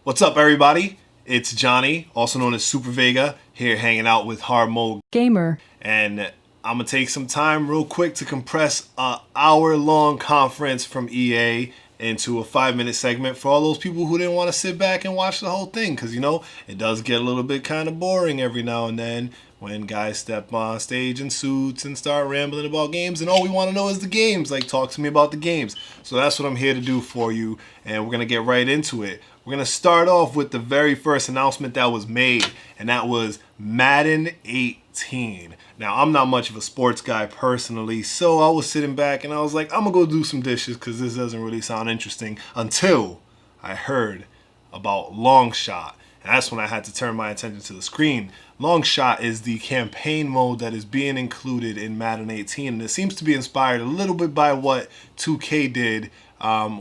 What's up, everybody? It's Johnny, also known as Super Vega, here hanging out with Hard Mode Gamer. And I'm gonna take some time real quick to compress a hour-long conference from EA into a 5-minute segment for all those people who didn't want to sit back and watch the whole thing, because it does get a little bit kind of boring every now and then when guys step on stage in suits and start rambling about games, and all we want to know is the games. Like, talk to me about the games. So that's what I'm here to do for you, and we're gonna get right into it. We're gonna start off with the very first announcement that was made, and that was Madden 18. Now, I'm not much of a sports guy personally, so I was sitting back and I was like, I'm gonna go do some dishes because this doesn't really sound interesting, until I heard about Long Shot. And that's when I had to turn my attention to the screen. Long Shot is the campaign mode that is being included in Madden 18, and it seems to be inspired a little bit by what 2K did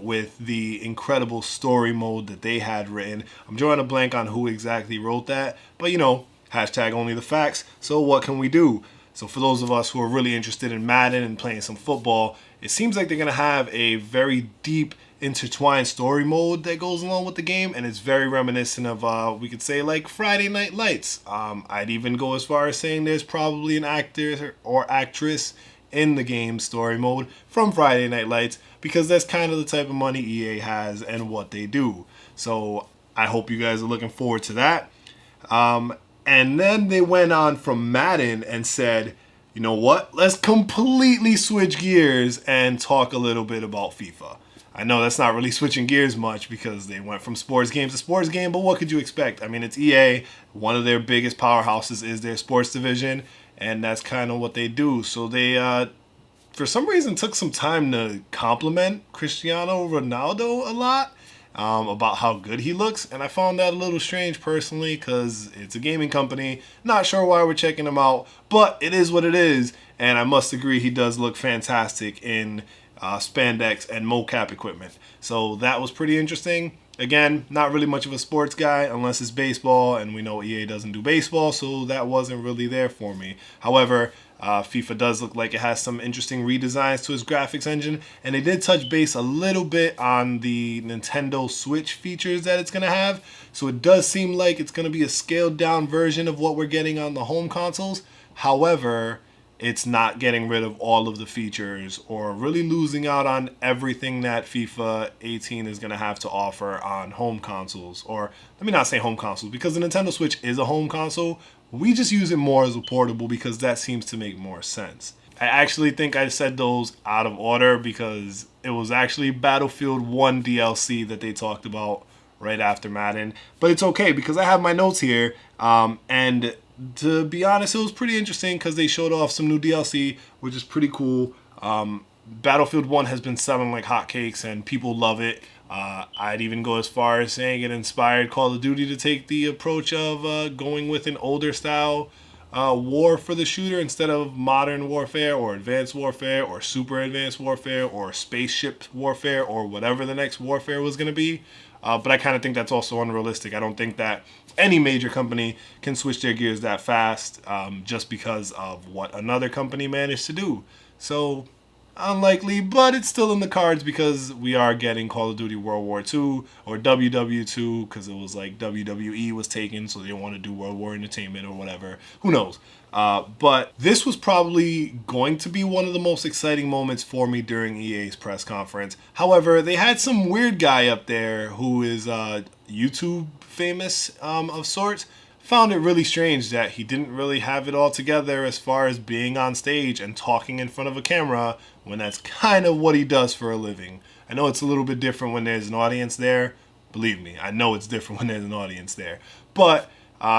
with the incredible story mode that they had written. I'm drawing a blank on who exactly wrote that, but hashtag only the facts. So what can we do? So for those of us who are really interested in Madden and playing some football, it seems like they're going to have a very deep intertwined story mode that goes along with the game, and it's very reminiscent of we could say like Friday Night Lights. I'd even go as far as saying there's probably an actor or actress in the game story mode from Friday Night Lights, because that's kind of the type of money EA has and what they do. So I hope you guys are looking forward to that. And then they went on from Madden and said, you know what, let's completely switch gears and talk a little bit about FIFA. I know that's not really switching gears much because they went from sports game to sports game, but what could you expect? I mean, it's EA. One of their biggest powerhouses is their sports division, and that's kind of what they do. So they, for some reason, took some time to compliment Cristiano Ronaldo a lot. About how good he looks, and I found that a little strange personally because it's a gaming company. Not sure why we're checking him out, but it is what it is, and I must agree he does look fantastic in spandex and mocap equipment. So that was pretty interesting. Again, not really much of a sports guy unless it's baseball, and we know EA doesn't do baseball, so that wasn't really there for me. However, FIFA does look like it has some interesting redesigns to its graphics engine, and they did touch base a little bit on the Nintendo Switch features that it's going to have. So it does seem like it's going to be a scaled down version of what we're getting on the home consoles. However, it's not getting rid of all of the features or really losing out on everything that FIFA 18 is going to have to offer on home consoles. Or let me not say home consoles, because the Nintendo Switch is a home console. We just use it more as a portable because that seems to make more sense. I actually think I said those out of order because it was actually Battlefield 1 DLC that they talked about right after Madden. But it's okay because I have my notes here, and to be honest, it was pretty interesting because they showed off some new DLC, which is pretty cool. Battlefield 1 has been selling like hotcakes and people love it. I'd even go as far as saying it inspired Call of Duty to take the approach of going with an older style war for the shooter instead of modern warfare or advanced warfare or super advanced warfare or spaceship warfare or whatever the next warfare was going to be. But I kind of think that's also unrealistic. I don't think that any major company can switch their gears that fast just because of what another company managed to do. So unlikely, but it's still in the cards because we are getting Call of Duty World War II or WW2 because it was like WWE was taken, so they didn't want to do World War Entertainment or whatever. Who knows? But this was probably going to be one of the most exciting moments for me during EA's press conference. However, they had some weird guy up there who is YouTube famous of sorts. Found it really strange that he didn't really have it all together as far as being on stage and talking in front of a camera when that's kind of what he does for a living. I know it's a little bit different when there's an audience there. Believe me, I know it's different when there's an audience there. But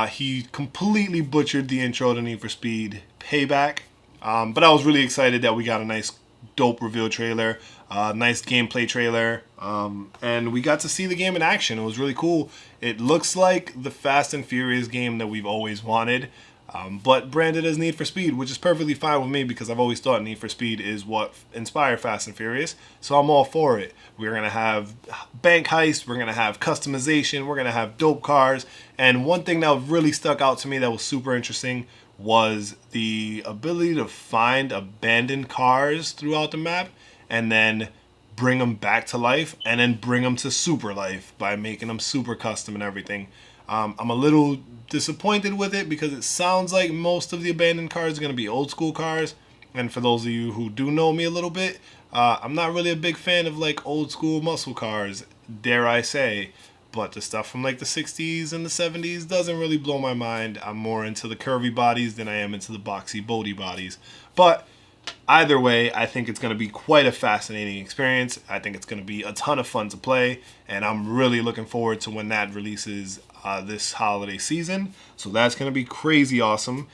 he completely butchered the intro to Need for Speed Payback. But I was really excited that we got a nice dope reveal trailer, nice gameplay trailer, and we got to see the game in action. It was really cool. It looks like the Fast and Furious game that we've always wanted, but branded as Need for Speed, which is perfectly fine with me because I've always thought Need for Speed is what inspired Fast and Furious, so I'm all for it. We're going to have bank heists, we're going to have customization, we're going to have dope cars, and one thing that really stuck out to me that was super interesting was the ability to find abandoned cars throughout the map and then bring them back to life and then bring them to super life by making them super custom and everything. I'm a little disappointed with it because it sounds like most of the abandoned cars are going to be old school cars. And for those of you who do know me a little bit, I'm not really a big fan of like old school muscle cars, dare I say. But the stuff from like the 60s and the 70s doesn't really blow my mind. I'm more into the curvy bodies than I am into the boxy, boaty bodies. But either way, I think it's going to be quite a fascinating experience. I think it's going to be a ton of fun to play. And I'm really looking forward to when that releases this holiday season. So that's going to be crazy awesome.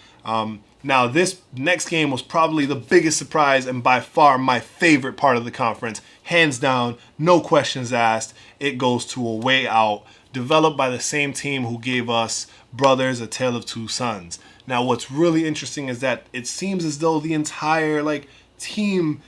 Now, this next game was probably the biggest surprise and by far my favorite part of the conference. Hands down, no questions asked. It goes to A Way Out, developed by the same team who gave us Brothers: A Tale of Two Sons. Now, what's really interesting is that it seems as though the entire team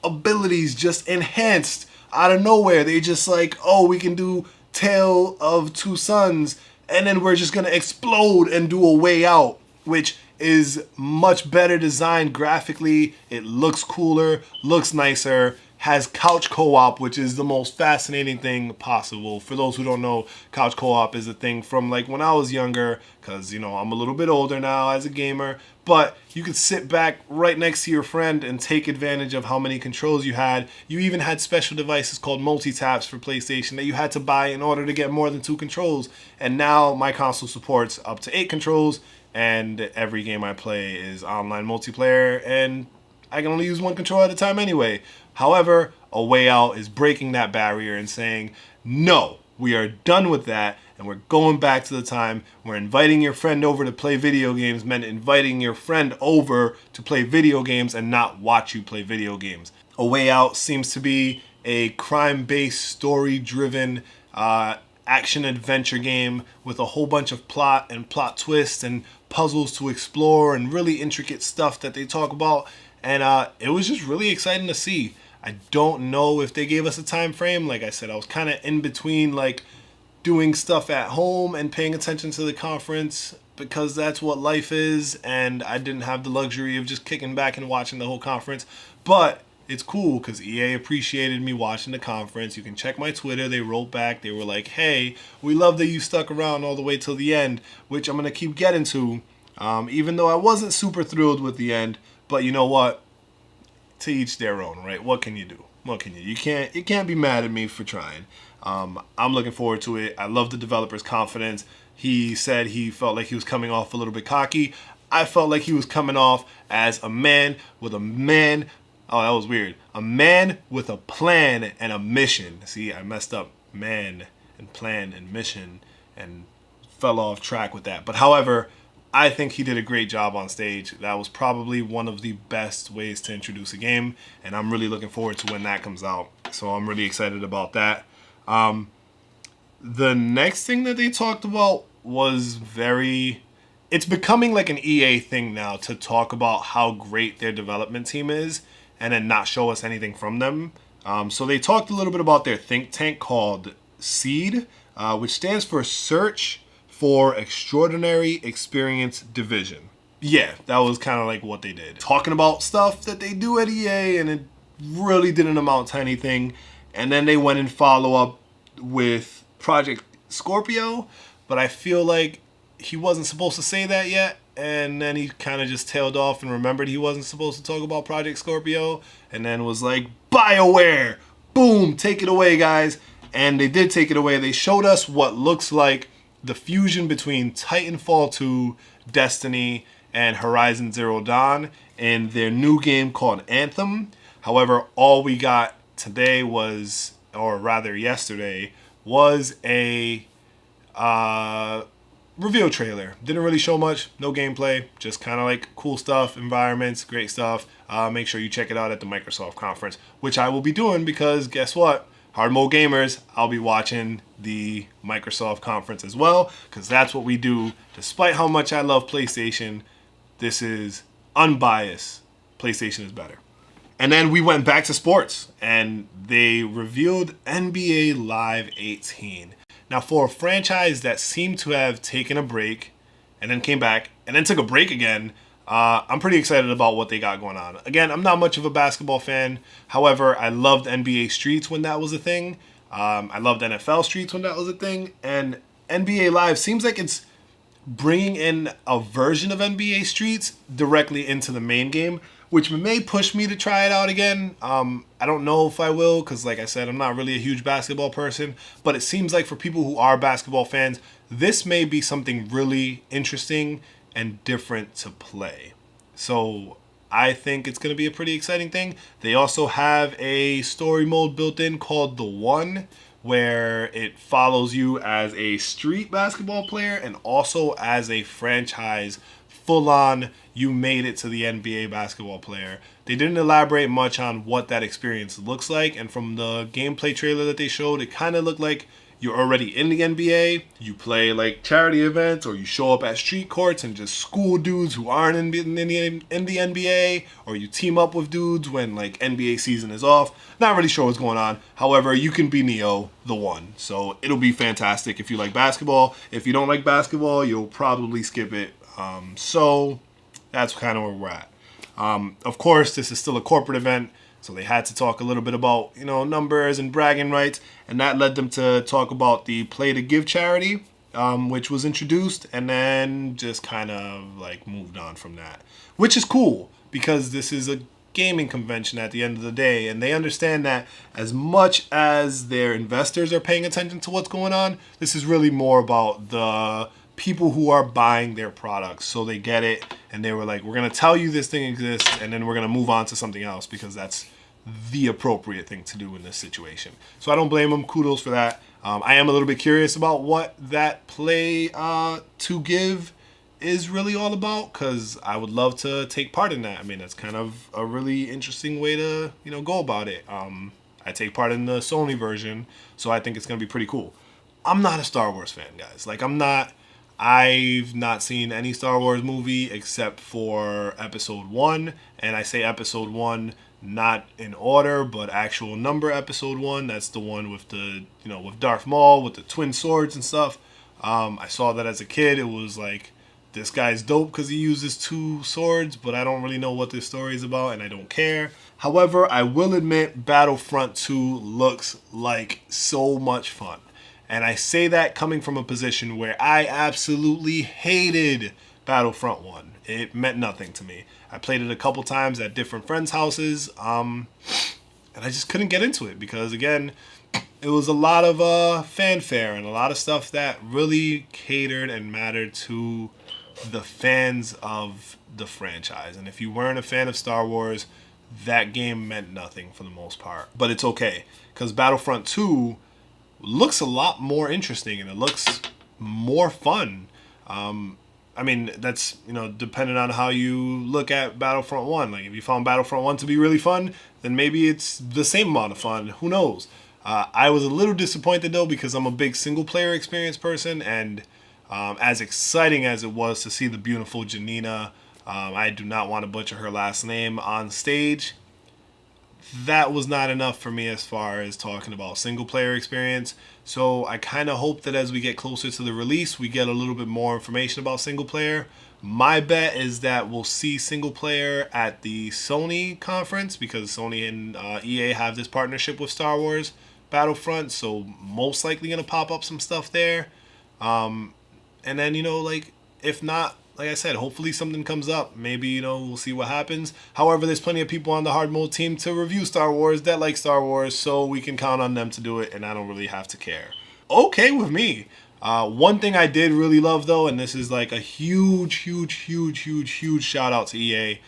abilities just enhanced out of nowhere. They just oh, we can do Tale of Two Sons, and then we're just gonna explode and do A Way Out, which is much better designed graphically. It looks cooler, looks nicer, has couch co-op, which is the most fascinating thing possible. For those who don't know, couch co-op is a thing from when I was younger, because I'm a little bit older now as a gamer, but you could sit back right next to your friend and take advantage of how many controls you had. You even had special devices called multi-taps for PlayStation that you had to buy in order to get more than 2 controls, and now my console supports up to 8 controls, and every game I play is online multiplayer, and I can only use 1 controller at a time anyway. However, A Way Out is breaking that barrier and saying, no, we are done with that, and we're going back to the time where inviting your friend over to play video games meant inviting your friend over to play video games and not watch you play video games. A Way Out seems to be a crime-based, story-driven action-adventure game with a whole bunch of plot and plot twists and puzzles to explore and really intricate stuff that they talk about. And it was just really exciting to see. I don't know if they gave us a time frame. Like I said, I was kind of in between doing stuff at home and paying attention to the conference because that's what life is, and I didn't have the luxury of just kicking back and watching the whole conference. But it's cool because EA appreciated me watching the conference. You can check my Twitter. They wrote back. They were like, hey, we love that you stuck around all the way till the end, which I'm going to keep getting to, even though I wasn't super thrilled with the end. But you know what? To each their own, right? What can you do? What can you? You can't be mad at me for trying. I'm looking forward to it. I love the developer's confidence. He said he felt like he was coming off a little bit cocky. I felt like he was coming off as a man with a man. Oh, that was weird. A man with a plan and a mission. See, I messed up man and plan and mission and fell off track with that. But however, I think he did a great job on stage. That was probably one of the best ways to introduce a game, and I'm really looking forward to when that comes out. So I'm really excited about that. The next thing that they talked about was it's becoming like an EA thing now to talk about how great their development team is and then not show us anything from them. So they talked a little bit about their think tank called SEED, which stands for Search for Extraordinary Experience Division. Yeah, that was kind of like what they did. Talking about stuff that they do at EA, and it really didn't amount to anything. And then they went and follow up with Project Scorpio, but I feel like he wasn't supposed to say that yet. And then he kind of just tailed off and remembered he wasn't supposed to talk about Project Scorpio, and then was like, BioWare! Boom! Take it away, guys. And they did take it away. They showed us what looks like the fusion between Titanfall 2, Destiny, and Horizon Zero Dawn in their new game called Anthem. However, all we got today was, or rather yesterday, was a reveal trailer. Didn't really show much, no gameplay, just kind of like cool stuff, environments, great stuff. Make sure you check it out at the Microsoft conference, which I will be doing because guess what? Hard Mode Gamers, I'll be watching the Microsoft conference as well, because that's what we do. Despite how much I love PlayStation, this is unbiased. PlayStation is better. And then we went back to sports, and they revealed NBA Live 18. Now, for a franchise that seemed to have taken a break, and then came back, and then took a break again, I'm pretty excited about what they got going on. Again, I'm not much of a basketball fan. However, I loved NBA Streets when that was a thing. I loved NFL Streets when that was a thing. And NBA Live seems like it's bringing in a version of NBA Streets directly into the main game, which may push me to try it out again. I don't know if I will, because like I said, I'm not really a huge basketball person, but it seems like for people who are basketball fans, this may be something really interesting and different to play. So I think it's going to be a pretty exciting thing. They also have a story mode built in called The One, where it follows you as a street basketball player and also as a franchise full-on you made it to the NBA basketball player. They didn't elaborate much on what that experience looks like, and from the gameplay trailer that they showed, it kind of looked like you're already in the NBA, you play like charity events, or you show up at street courts and just school dudes who aren't in the NBA, or you team up with dudes when like NBA season is off. Not really sure what's going on. However, you can be Neo, the One. So it'll be fantastic if you like basketball. If you don't like basketball, you'll probably skip it. So that's kind of where we're at. Of course, this is still a corporate event, so they had to talk a little bit about, numbers and bragging rights, and that led them to talk about the Play to Give charity, which was introduced, and then just kind of like moved on from that, which is cool because this is a gaming convention at the end of the day, and they understand that as much as their investors are paying attention to what's going on, this is really more about the people who are buying their products. So they get it, and they were like, we're going to tell you this thing exists, and then we're going to move on to something else because that's the appropriate thing to do in this situation. So I don't blame them. Kudos for that. I am a little bit curious about what that Play to Give is really all about, because I would love to take part in that. I mean, that's kind of a really interesting way to go about it. I take part in the Sony version, so I think it's going to be pretty cool. I'm not a Star Wars fan, guys. I've not seen any Star Wars movie except for Episode 1, and I say Episode 1 not in order, but actual number Episode 1. That's the one with with Darth Maul, with the twin swords and stuff. I saw that as a kid. It was like, this guy's dope because he uses two swords, but I don't really know what this story is about, and I don't care. However, I will admit Battlefront 2 looks like so much fun. And I say that coming from a position where I absolutely hated Battlefront 1. It meant nothing to me. I played it a couple times at different friends' houses, and I just couldn't get into it because, again, it was a lot of fanfare and a lot of stuff that really catered and mattered to the fans of the franchise. And if you weren't a fan of Star Wars, that game meant nothing for the most part. But it's okay, because Battlefront 2 looks a lot more interesting and it looks more fun. I mean, that's, depending on how you look at Battlefront 1. Like, if you found Battlefront 1 to be really fun, then maybe it's the same amount of fun. Who knows? I was a little disappointed, though, because I'm a big single-player experience person, and as exciting as it was to see the beautiful Janina, I do not want to butcher her last name, on stage, that was not enough for me as far as talking about single-player experience. So I kind of hope that as we get closer to the release, we get a little bit more information about single-player. My bet is that we'll see single-player at the Sony conference, because Sony and EA have this partnership with Star Wars Battlefront, so most likely going to pop up some stuff there. And then, if not, like I said, hopefully something comes up. Maybe, we'll see what happens. However, there's plenty of people on the hard mode team to review Star Wars that like Star Wars, so we can count on them to do it, and I don't really have to care. Okay with me. One thing I did really love, though, and this is like a huge shout out to EA.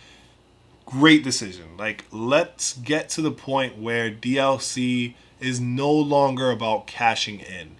Great decision. Like, let's get to the point where DLC is no longer about cashing in.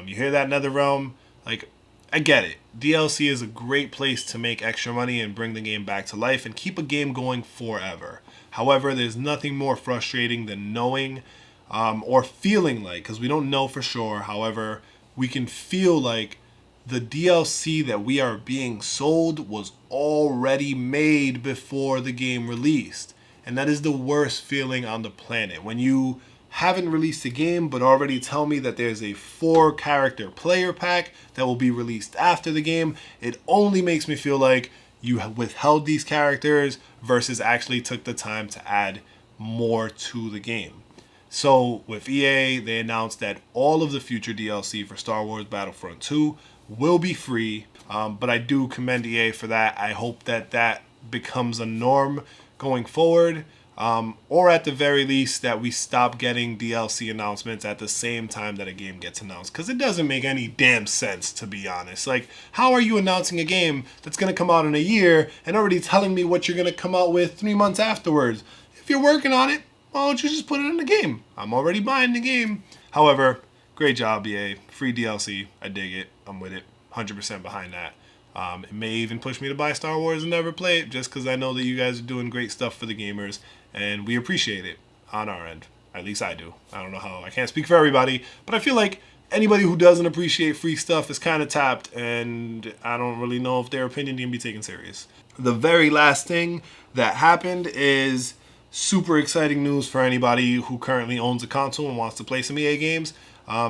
You hear that, NetherRealm? Like, I get it. DLC is a great place to make extra money and bring the game back to life and keep a game going forever. However, there's nothing more frustrating than knowing or feeling like, because we don't know for sure, however, we can feel like the DLC that we are being sold was already made before the game released. And that is the worst feeling on the planet. When you haven't released a game but already tell me that there's a 4-character player pack that will be released after the game, it only makes me feel like you withheld these characters versus actually took the time to add more to the game. So with EA, they announced that all of the future DLC for Star Wars Battlefront 2 will be free, but I do commend EA for that. I hope that that becomes a norm going forward, or at the very least that we stop getting DLC announcements at the same time that a game gets announced, because it doesn't make any damn sense, to be honest. Like, how are you announcing a game that's going to come out in a year and already telling me what you're going to come out with 3 months afterwards? If you're working on it, why don't you just put it in the game? I'm already buying the game. However, great job, EA. Free DLC. I dig it. I'm with it. 100% behind that. It may even push me to buy Star Wars and never play it, just because I know that you guys are doing great stuff for the gamers, and we appreciate it on our end. At least I do. I don't know how. I can't speak for everybody, but I feel like anybody who doesn't appreciate free stuff is kind of tapped, and I don't really know if their opinion can be taken serious. The very last thing that happened is super exciting news for anybody who currently owns a console and wants to play some EA games.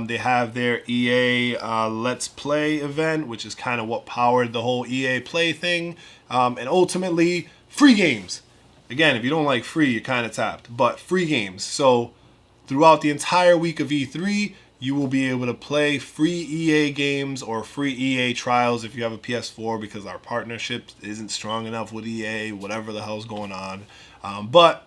They have their EA Let's Play event, which is kind of what powered the whole EA Play thing. And ultimately, free games. Again, if you don't like free, you're kind of tapped. But free games. So throughout the entire week of E3, you will be able to play free EA games or free EA trials if you have a PS4, because our partnership isn't strong enough with EA, whatever the hell's going on. But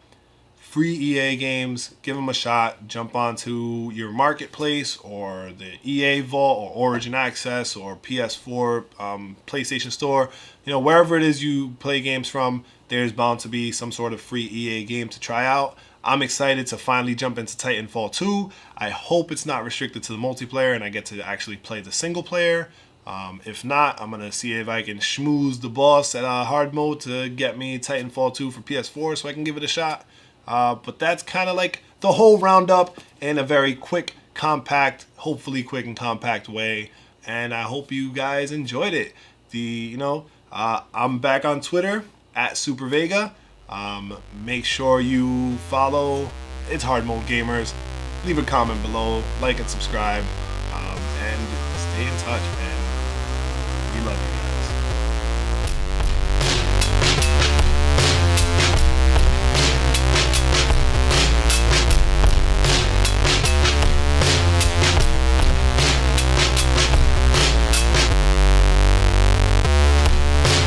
free EA games, give them a shot. Jump onto your marketplace or the EA Vault or Origin Access or PS4, PlayStation Store. You know, wherever it is you play games from, there's bound to be some sort of free EA game to try out. I'm excited to finally jump into Titanfall 2. I hope it's not restricted to the multiplayer and I get to actually play the single player. If not, I'm going to see if I can schmooze the boss at hard mode to get me Titanfall 2 for PS4 so I can give it a shot. But that's kind of like the whole roundup in a very quick, compact, hopefully quick and compact way. And I hope you guys enjoyed it. I'm back on Twitter at SuperVega. Make sure you follow It's Hard Mode Gamers. Leave a comment below, like and subscribe, and stay in touch, man.